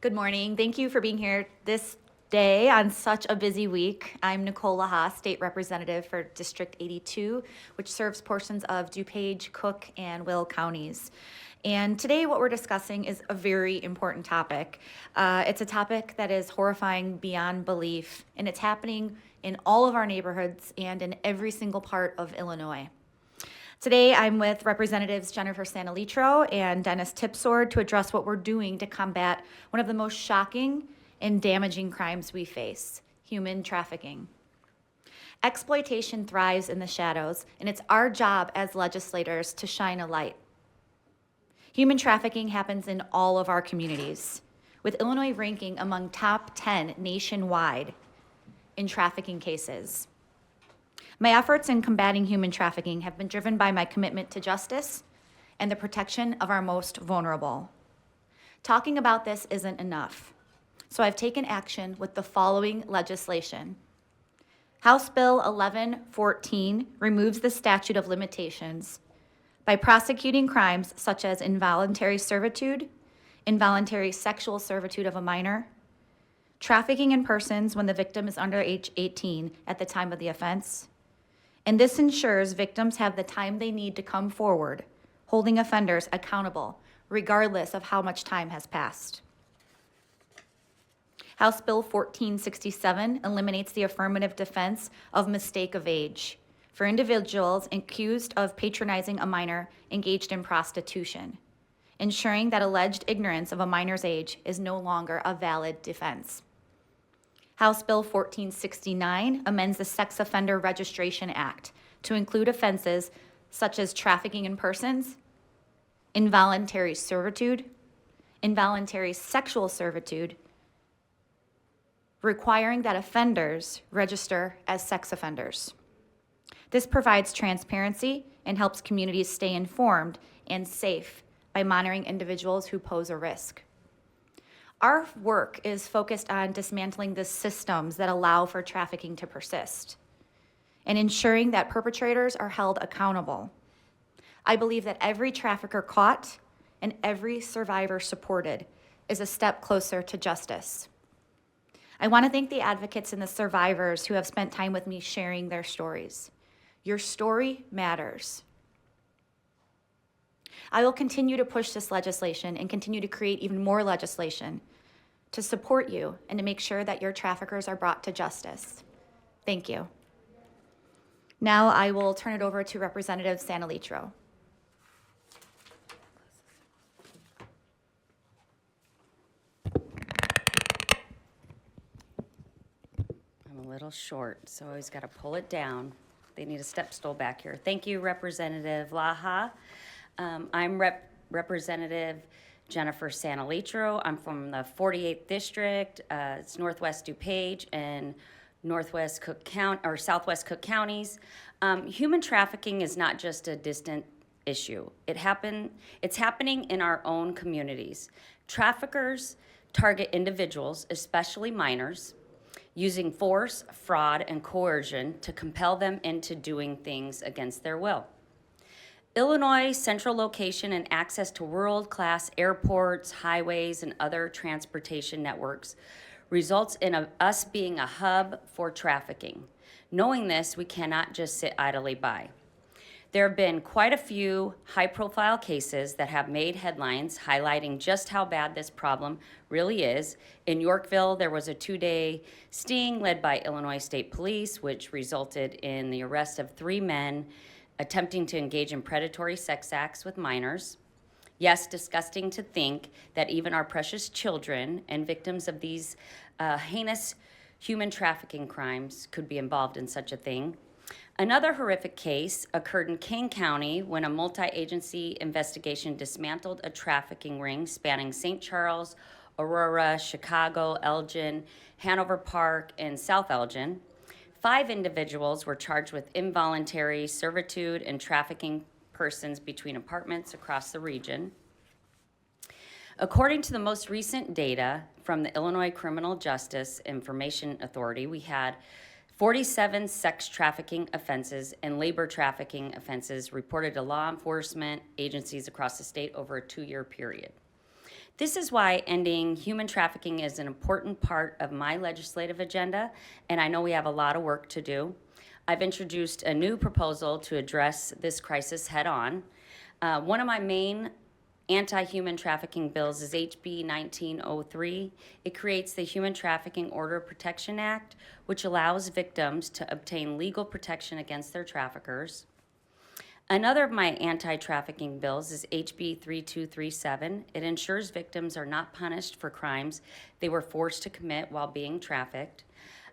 Good morning. Thank you for being here this day on such a busy week. I'm Nicole Laha, State Representative for District 82, which serves portions of DuPage, Cook, and Will counties. And today what we're discussing is a very important topic. It's a topic that is horrifying beyond belief, and it's happening in all of our neighborhoods and in every single part of Illinois. Today, I'm with Representatives Jennifer Sanalitro and Dennis Tipsword to address what we're doing to combat one of the most shocking and damaging crimes we face, human trafficking. Exploitation thrives in the shadows, and it's our job as legislators to shine a light. Human trafficking happens in all of our communities, with Illinois ranking among top 10 nationwide in trafficking cases. My efforts in combating human trafficking have been driven by my commitment to justice and the protection of our most vulnerable. Talking about this isn't enough, so I've taken action with the following legislation. House Bill 1114 removes the statute of limitations by prosecuting crimes such as involuntary servitude, involuntary sexual servitude of a minor, trafficking in persons when the victim is under age 18 at the time of the offense, and this ensures victims have the time they need to come forward, holding offenders accountable, regardless of how much time has passed. House Bill 1467 eliminates the affirmative defense of mistake of age for individuals accused of patronizing a minor engaged in prostitution, ensuring that alleged ignorance of a minor's age is no longer a valid defense. House Bill 1469 amends the Sex Offender Registration Act to include offenses such as trafficking in persons, involuntary servitude, involuntary sexual servitude, requiring that offenders register as sex offenders. This provides transparency and helps communities stay informed and safe by monitoring individuals who pose a risk. Our work is focused on dismantling the systems that allow for trafficking to persist and ensuring that perpetrators are held accountable. I believe that every trafficker caught and every survivor supported is a step closer to justice. I want to thank the advocates and the survivors who have spent time with me sharing their stories. Your story matters. I will continue to push this legislation and continue to create even more legislation to support you and to make sure that your traffickers are brought to justice. Thank you. Now I will turn it over to Representative Sanalitro. I'm a little short, so I always got to pull it down. They need a step stool back here. Thank you, Representative Laha. I'm Representative Jennifer Sanalitro. I'm from the 48th District. It's Northwest DuPage and Northwest Cook County or Southwest Cook counties. Human trafficking is not just a distant issue. It's happening in our own communities. Traffickers target individuals, especially minors, using force, fraud, and coercion to compel them into doing things against their will. Illinois' central location and access to world-class airports, highways, and other transportation networks results in us being a hub for trafficking. Knowing this, we cannot just sit idly by. There have been quite a few high-profile cases that have made headlines highlighting just how bad this problem really is. In Yorkville, there was a 2-day sting led by Illinois State Police, which resulted in the arrest of 3 men attempting to engage in predatory sex acts with minors. Yes, disgusting to think that even our precious children and victims of these heinous human trafficking crimes could be involved in such a thing. Another horrific case occurred in King County when a multi-agency investigation dismantled a trafficking ring spanning St. Charles, Aurora, Chicago, Elgin, Hanover Park, and South Elgin. 5 individuals were charged with involuntary servitude and trafficking persons between apartments across the region. According to the most recent data from the Illinois Criminal Justice Information Authority, we had 47 sex trafficking offenses and labor trafficking offenses reported to law enforcement agencies across the state over a 2-year period. This is why ending human trafficking is an important part of my legislative agenda, and I know we have a lot of work to do. I've introduced a new proposal to address this crisis head-on. One of my main anti-human trafficking bills is HB 1903. It creates the Human Trafficking Order Protection Act, which allows victims to obtain legal protection against their traffickers. Another of my anti-trafficking bills is HB 3237. It ensures victims are not punished for crimes they were forced to commit while being trafficked,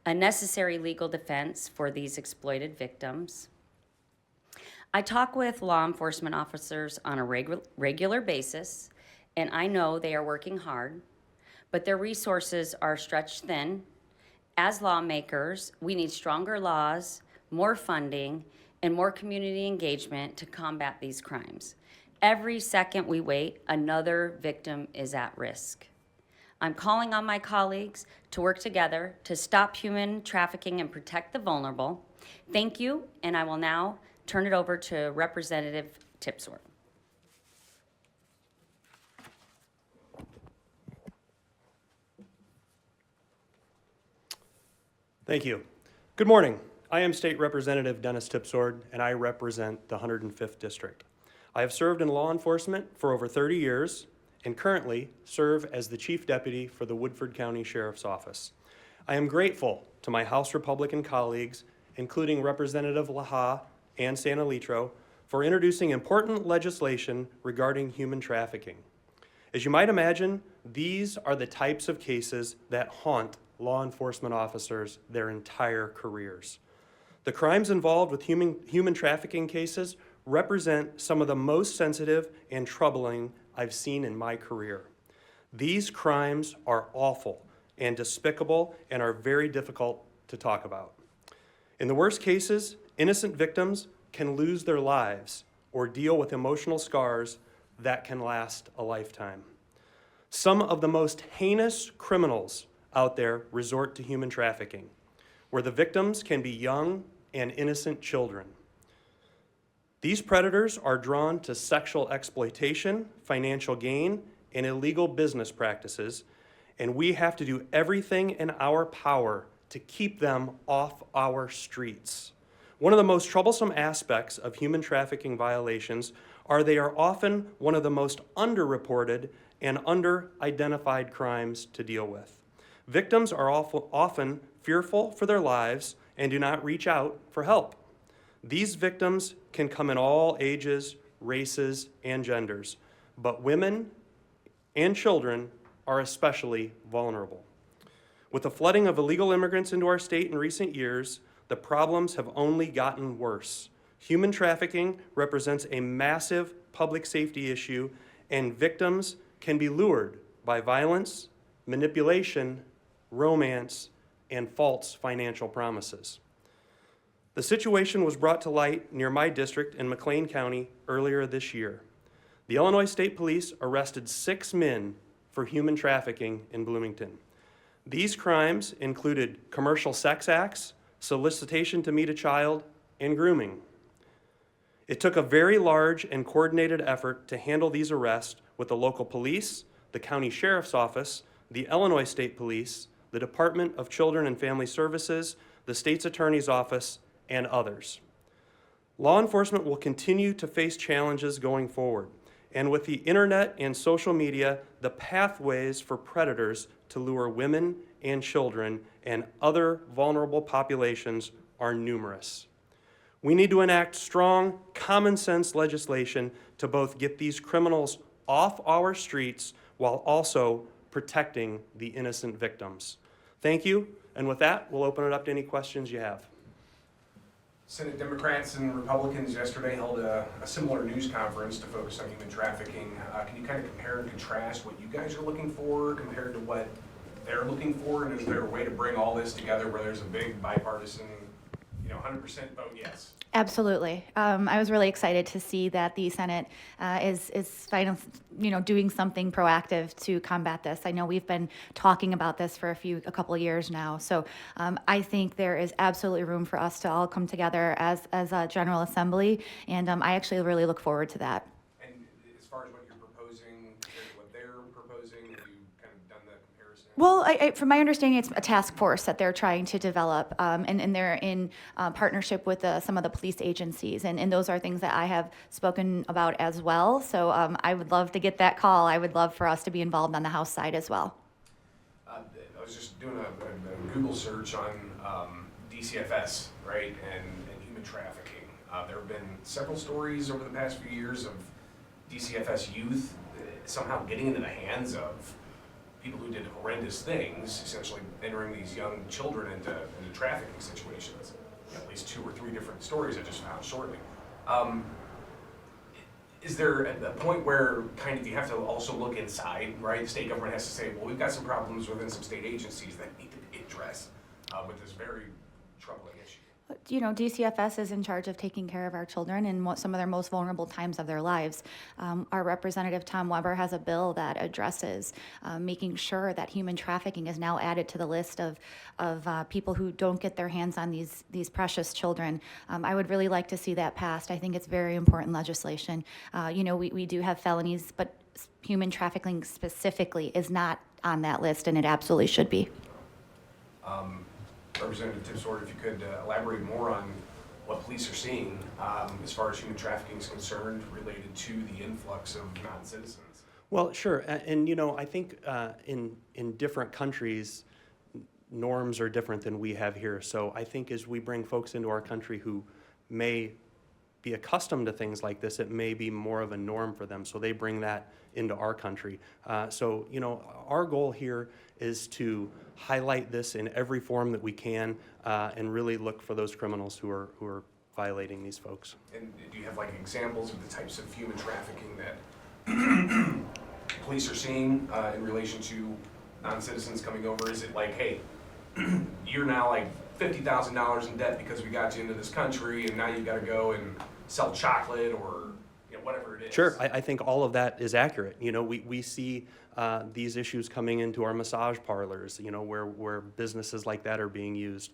a necessary legal defense for these exploited victims. I talk with law enforcement officers on a regular basis, and I know they are working hard, but their resources are stretched thin. As lawmakers, we need stronger laws, more funding, and more community engagement to combat these crimes. Every second we wait, another victim is at risk. I'm calling on my colleagues to work together to stop human trafficking and protect the vulnerable. Thank you, and I will now turn it over to Representative Tipsword. Thank you. Good morning. I am State Representative Dennis Tipsword, and I represent the 105th District. I have served in law enforcement for over 30 years and currently serve as the Chief Deputy for the Woodford County Sheriff's Office. I am grateful to my House Republican colleagues, including Representative Laha and Santa Litro, for introducing important legislation regarding human trafficking. As you might imagine, these are the types of cases that haunt law enforcement officers their entire careers. The crimes involved with human trafficking cases represent some of the most sensitive and troubling I've seen in my career. These crimes are awful and despicable and are very difficult to talk about. In the worst cases, innocent victims can lose their lives or deal with emotional scars that can last a lifetime. Some of the most heinous criminals out there resort to human trafficking, where the victims can be young and innocent children. These predators are drawn to sexual exploitation, financial gain, and illegal business practices, and we have to do everything in our power to keep them off our streets. One of the most troublesome aspects of human trafficking violations are they are often one of the most underreported and under-identified crimes to deal with. Victims are often fearful for their lives and do not reach out for help. These victims can come in all ages, races, and genders, but women and children are especially vulnerable. With the flooding of illegal immigrants into our state in recent years, the problems have only gotten worse. Human trafficking represents a massive public safety issue, and victims can be lured by violence, manipulation, romance, and false financial promises. The situation was brought to light near my district in McLean County earlier this year. The Illinois State Police arrested 6 men for human trafficking in Bloomington. These crimes included commercial sex acts, solicitation to meet a child, and grooming. It took a very large and coordinated effort to handle these arrests with the local police, the county sheriff's office, the Illinois State Police, the Department of Children and Family Services, the state's attorney's office, and others. Law enforcement will continue to face challenges going forward, and with the internet and social media, the pathways for predators to lure women and children and other vulnerable populations are numerous. We need to enact strong, common sense legislation to both get these criminals off our streets while also protecting the innocent victims. Thank you, and with that, we'll open it up to any questions you have. Senate Democrats and Republicans yesterday held a similar news conference to focus on human trafficking. Can you kind of compare and contrast what you guys are looking for compared to what they're looking for? And is there a way to bring all this together where there's a big bipartisan, 100% vote yes? Absolutely. I was really excited to see that the Senate is finally, doing something proactive to combat this. I know we've been talking about this for a couple of years now. So I think there is absolutely room for us to all come together as a General Assembly, and I actually really look forward to that. And as far as what you're proposing, compared to what they're proposing, Well, from my understanding, it's a task force that they're trying to develop, and they're in partnership with some of the police agencies, and those are things that I have spoken about as well. So I would love to get that call. I would love for us to be involved on the House side as well. I was just doing a Google search on DCFS, right, and human trafficking. There have been several stories over the past few years of DCFS youth somehow getting into the hands of people who did horrendous things, essentially entering these young children into trafficking situations. At least 2 or 3 different stories I just found shortly. Is there a point where kind of you have to also look inside, right? The state government has to say, well, we've got some problems within some state agencies that need to be addressed with this very troubling issue. You know, DCFS is in charge of taking care of our children in some of their most vulnerable times of their lives. Our Representative Tom Weber has a bill that addresses making sure that human trafficking is now added to the list of people who don't get their hands on these precious children. I would really like to see that passed. I think it's very important legislation. You know, we do have felonies, but human trafficking specifically is not on that list, and it absolutely should be. Representative Tipsword, if you could elaborate more on what police are seeing as far as human trafficking is concerned related to the influx of non-citizens. Well, sure, and you know, I think in different countries, norms are different than we have here. So I think as we bring folks into our country who may be accustomed to things like this, it may be more of a norm for them. So they bring that into our country. So, you know, our goal here is to highlight this in every form that we can and really look for those criminals who are violating these folks. And do you have like examples of the types of human trafficking that police are seeing in relation to non-citizens coming over? Is it like, hey, you're now like $50,000 in debt because we got you into this country and now you've got to go and sell chocolate or whatever it is? Sure, I think all of that is accurate. You know, we see these issues coming into our massage parlors, you know, where businesses like that are being used.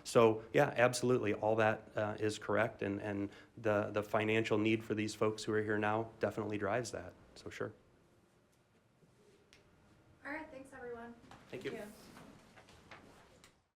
So yeah, absolutely, all that is correct, and the financial need for these folks who are here now definitely drives that, so sure. All right, thanks everyone. Thank you. Thank you.